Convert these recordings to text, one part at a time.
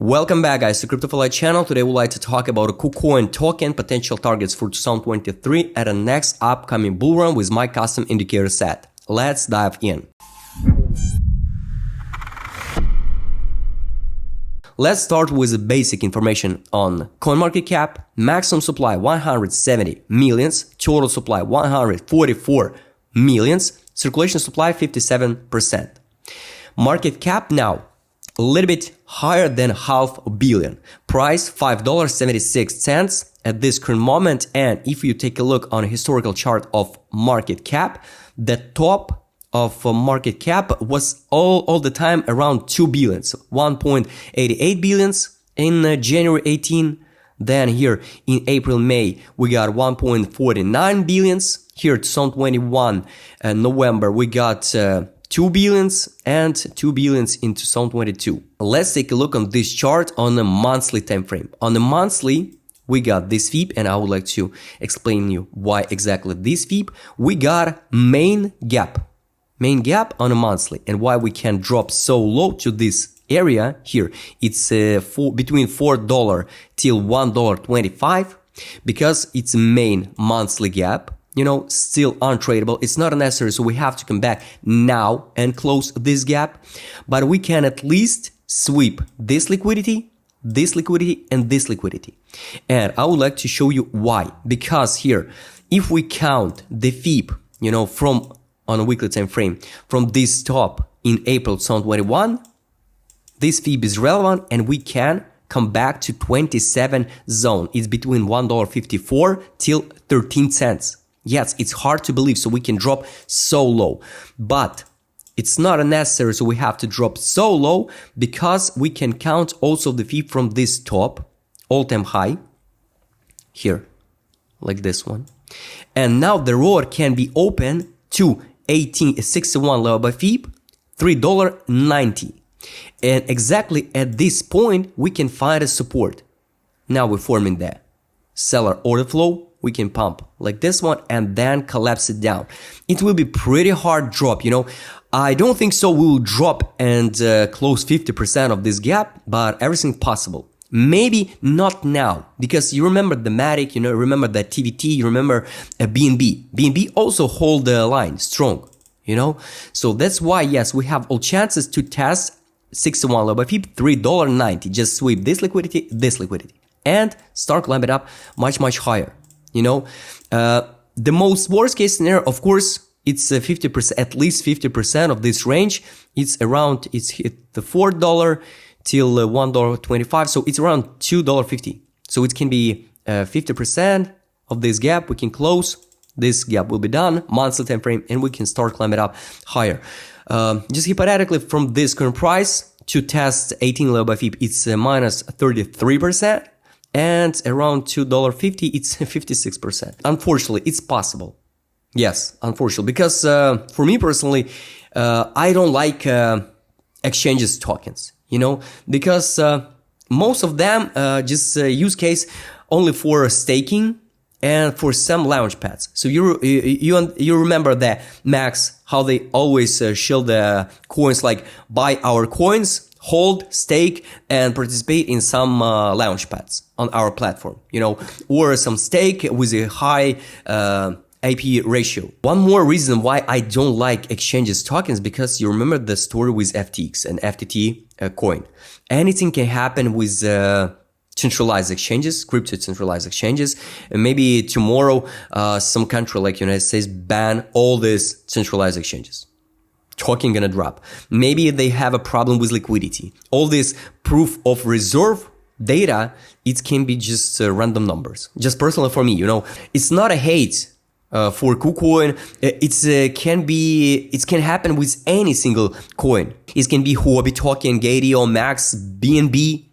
Welcome back, guys, to KryptoFly channel. Today we'd like to talk about a KuCoin token potential targets for 2023 at a next upcoming bull run with my custom indicator set. Let's dive in. Let's start with the basic information on CoinMarketCap. Maximum supply 170 millions, total supply 144 millions, circulation supply 57%. Market cap now a little bit higher than $500 million. Price $5.76 at this current moment. And if you take a look on a historical chart of market cap, the top of market cap was all the time around 2 billions, 1.88 billions in January 18. Then here in April, May, we got 1.49 billions. Here 2021 November, we got 2 billions and 2 billions in 2022. Let's take a look on this chart on a monthly time frame. On the monthly, we got this FIB, and I would like to explain you why exactly this FIB. We got main gap on a monthly, and why we can drop so low to this area here. It's between $4 till $1.25 because it's main monthly gap. You know, still untradeable. It's not necessary, so we have to come back now and close this gap. But we can at least sweep this liquidity, and this liquidity. And I would like to show you why. Because here, if we count the FIB, you know, from on a weekly time frame, from this top in April 2021, this FIB is relevant, and we can come back to 27 zone. It's between $1.54 till 13 cents. Yes, it's hard to believe, so we can drop so low, but it's not necessary, so we have to drop so low because we can count also the FIB from this top, all-time high, here, like this one. And now the road can be open to 1861 level by FIB, $3.90. And exactly at this point, we can find a support. Now we're forming the seller order flow. We can pump like this one and then collapse it down. It will be pretty hard drop, you know. I don't think so we will drop and close 50% of this gap, but everything possible. Maybe not now, because you remember the Matic, you know, remember the TVT, you remember BNB. BNB also hold the line strong, you know. So that's why, yes, we have all chances to test 61 level by FIB, $3.90. Just sweep this liquidity, and start climbing up much higher. You know, the most worst case scenario, of course, it's 50%, at least 50% of this range. It's hit the $4 till $1.25. So it's around $2.50. So it can be 50% of this gap. We can close. This gap will be done, monthly time frame, and we can start climbing up higher. Just hypothetically, from this current price to test 18 level by FIB, it's minus 33%. And around $2.50, it's 56%. Unfortunately, it's possible. Yes, unfortunately, because for me personally, I don't like exchanges tokens, you know, because most of them just use case only for staking and for some launch pads. So you remember the Max, how they always show the coins like buy our coins, hold, stake, and participate in some launch pads on our platform, you know, or some stake with a high IP ratio. One more reason why I don't like exchanges tokens, because you remember the story with FTX and FTT coin. Anything can happen with centralized exchanges, crypto centralized exchanges. And maybe tomorrow some country like United States ban all these centralized exchanges. Token gonna drop. Maybe they have a problem with liquidity. All this proof of reserve data, it can be just random numbers. Just personally for me, you know, it's not a hate for KuCoin. It can happen with any single coin. It can be Huobi token, Gateo, Max, BNB,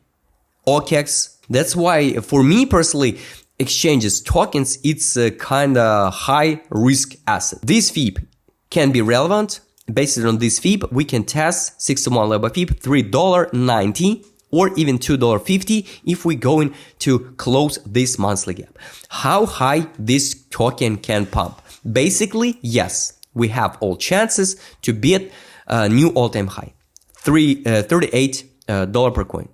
OKEX. That's why for me personally, exchanges tokens, it's a kind of high risk asset. This FIB can be relevant. Based on this FIB, we can test 61 level FIB, $3.90 or even $2.50 if we going to close this monthly gap. How high this token can pump? Basically, yes, we have all chances to beat a new all-time high, $38 per coin.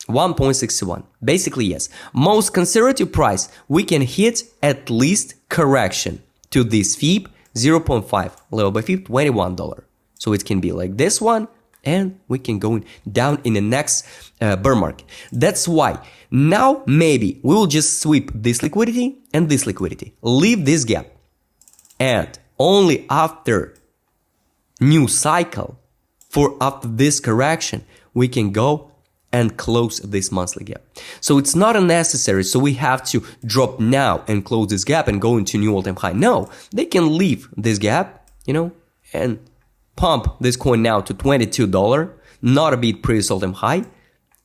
1.61. Basically, yes. Most conservative price, we can hit at least correction to this FIB 0.5 level by FIB $21. So it can be like this one, and we can go down in the next bear market. That's why now maybe we will just sweep this liquidity and this liquidity, leave this gap, and only after new cycle, for after this correction, we can go and close this monthly gap. So it's not unnecessary. So we have to drop now and close this gap and go into new all-time high. No, they can leave this gap, and pump this coin now to $22, not a beat previous all-time high,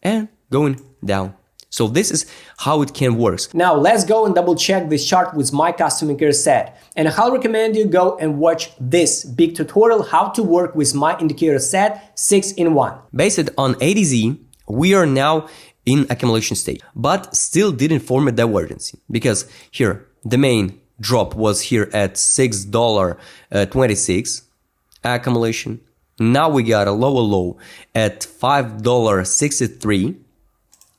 and going down. So this is how it can work. Now let's go and double check this chart with my custom indicator set. And I'll recommend you go and watch this big tutorial how to work with my indicator set 6-in-1. Based on ADZ, we are now in accumulation state, but still didn't form a divergence because here the main drop was here at $6.26 accumulation. Now we got a lower low at $5.63.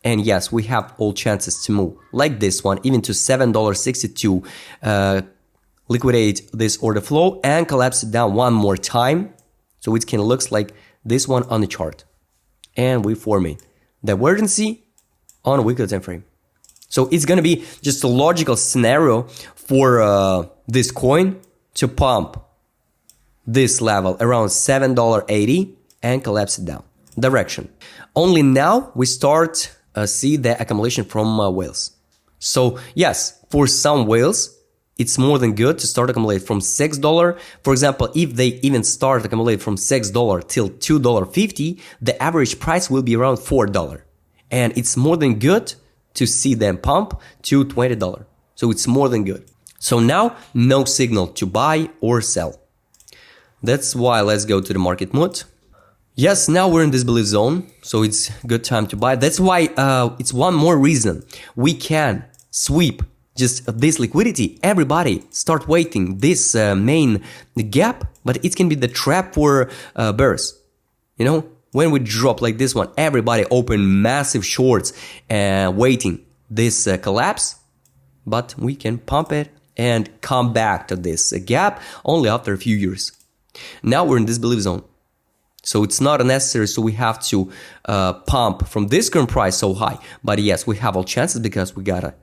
And yes, we have all chances to move like this one, even to $7.62, liquidate this order flow and collapse it down one more time. So it can look like this one on the chart. And we form a divergence on a weekly time frame. So it's going to be just a logical scenario for this coin to pump this level around $7.80 and collapse it down. Direction. Only now we start see the accumulation from whales. So yes, for some whales, it's more than good to start accumulate from $6. For example, if they even start accumulate from $6 till $2.50, the average price will be around $4. And it's more than good to see them pump to $20. So it's more than good. So now no signal to buy or sell. That's why let's go to the market mood. Yes, now we're in this belief zone, so it's good time to buy. That's why it's one more reason we can sweep just this liquidity. Everybody start waiting this main gap, but it can be the trap for bears. When we drop like this one, everybody open massive shorts waiting this collapse, but we can pump it and come back to this gap only after a few years. Now we're in this belief zone. So it's not necessary, so we have to pump from this current price so high. But yes, we have all chances because we got a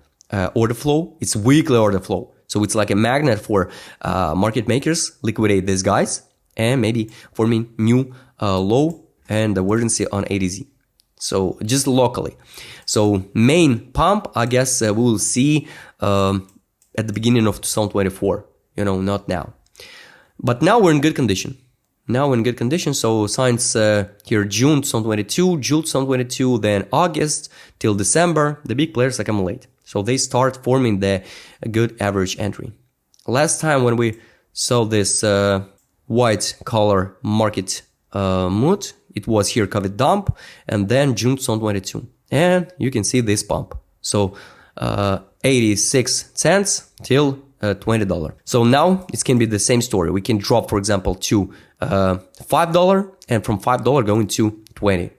order flow. It's weekly order flow. So it's like a magnet for market makers, liquidate these guys, and maybe forming new low and divergence on ADZ. So just locally. So main pump, I guess we will see at the beginning of 2024, not now. But now we're in good condition. So since here June 2022, June 2022, then August till December, the big players accumulate. So they start forming the good average entry. Last time when we saw this white color market mood, it was here COVID dump and then June 2022. And you can see this pump. So 86 cents till $20. So now it can be the same story. We can drop, for example, to $5 and from $5 going to 20.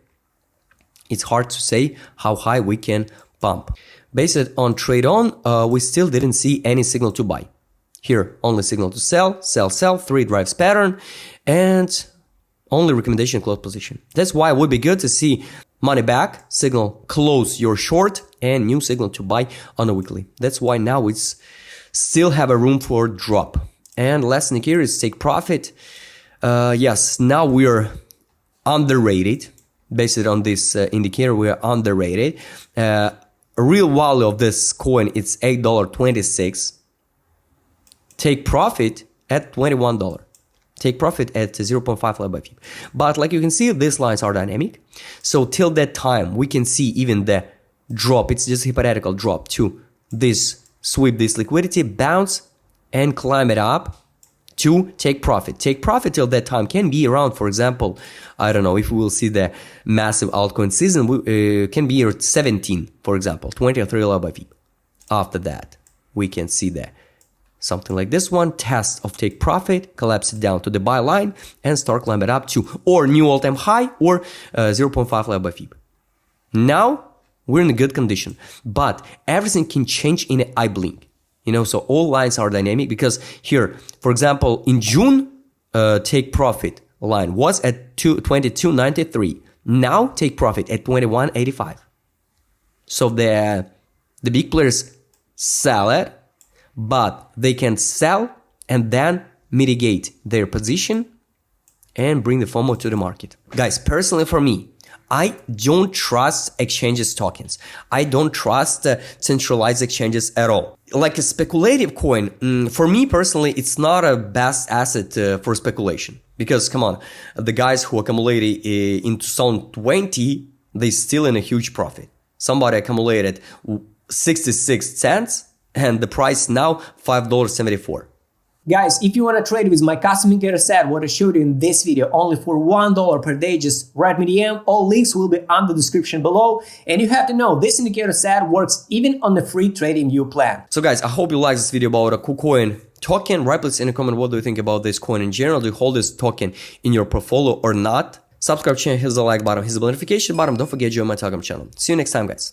It's hard to say how high we can pump. Based on trade on, we still didn't see any signal to buy. Here, only signal to sell, sell, sell, 3 drives pattern, and only recommendation close position. That's why it would be good to see money back, signal close your short, and new signal to buy on a weekly. That's why now it's still have a room for drop. And last indicator is take profit. Yes, now we are underrated. Based on this indicator, we are underrated. Real value of this coin is $8.26. Take profit at $21. Take profit at 0.5 level by FIB. But like you can see, these lines are dynamic. So till that time, we can see even the drop. It's just hypothetical drop to this. Sweep this liquidity, bounce, and climb it up to take profit. Take profit till that time can be around, for example, I don't know, if we will see the massive altcoin season, can be at 17, for example, 20 or 30 level by FIB. After that, we can see that something like this one, test of take profit, collapse it down to the buy line, and start climbing it up to or new all-time high or 0.5 level by FIB. Now we're in a good condition, but everything can change in an eye blink. So all lines are dynamic because here, for example, in June, take profit line was at 22.93. Now take profit at 21.85. So the big players sell it, but they can sell and then mitigate their position and bring the FOMO to the market. Guys, personally for me, I don't trust exchanges tokens. I don't trust centralized exchanges at all. Like a speculative coin, for me personally, it's not a best asset for speculation. Because come on, the guys who accumulated in 2020, they still in a huge profit. Somebody accumulated 66 cents and the price now $5.74. Guys, if you want to trade with my custom indicator set, what I showed you in this video, only for $1 per day, just write me DM. All links will be on the description below. And you have to know, this indicator set works even on the free TradingView plan. So guys, I hope you like this video about a KuCoin token. Write please in a comment, what do you think about this coin in general? Do you hold this token in your portfolio or not? Subscribe channel, hit the like button, hit the notification button. Don't forget to join my Telegram channel. See you next time, guys.